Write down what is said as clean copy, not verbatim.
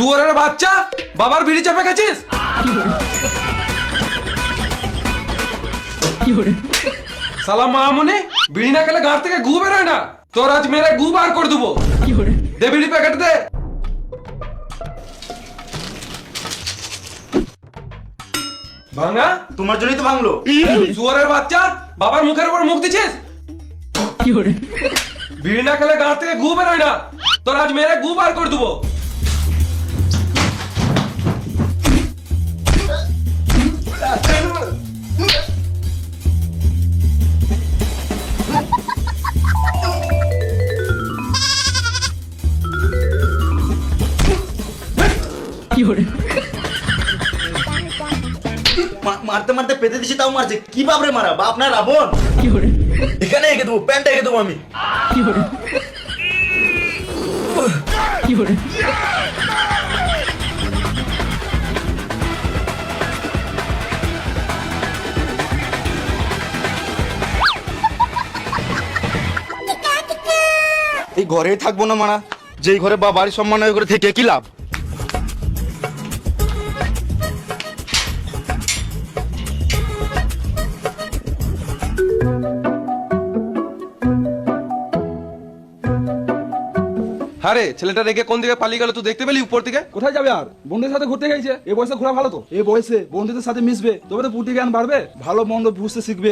শুয়োরের বাচ্চা, বাবার বিড়ি চাপে গেছিস? সালাম মামুনি, বিড়ি না খেলে গাঁ থেকে গু বেরোয় না। তোর আজ মেরে গু বার করে দেবো। দে বিড়ি প্যাকেট দে। ভাঙা, তোমার জন্যই তো ভাঙলো। শুয়োরের বাচ্চা, বাবার মুখের উপর মুখ দিছিস। বিড়ি না খেলে গাঁ থেকে গু বেরোয় না। তোর আজ মেরে গু বার করে দেবো। মারতে মারতে পেতে দিছি, তাও মারছে। কি বাপরে মারা, বাপ না রাবণ। এখানে এঁকে দেবো, প্যান্টটা এঁকে দেবো আমি। এই ঘরেই থাকবো না মারা, যেই ঘরে বা বাড়ির সম্মান ওই ঘরে থেকে কি লাভ। আরে ছেলেটা রেখে কোন দিকে পালিয়ে গেল তুই দেখতে পেলি? উপর দিকে কোথায় যাবে আর? বন্ধুদের সাথে ঘুরতে গেছে। এই বয়সে ঘোরা ভালো তো। এই বয়সে বন্ধুদের সাথে মিশবে, তবে তো বুদ্ধি জ্ঞান বাড়বে, ভালো মন্দ বুঝতে শিখবে।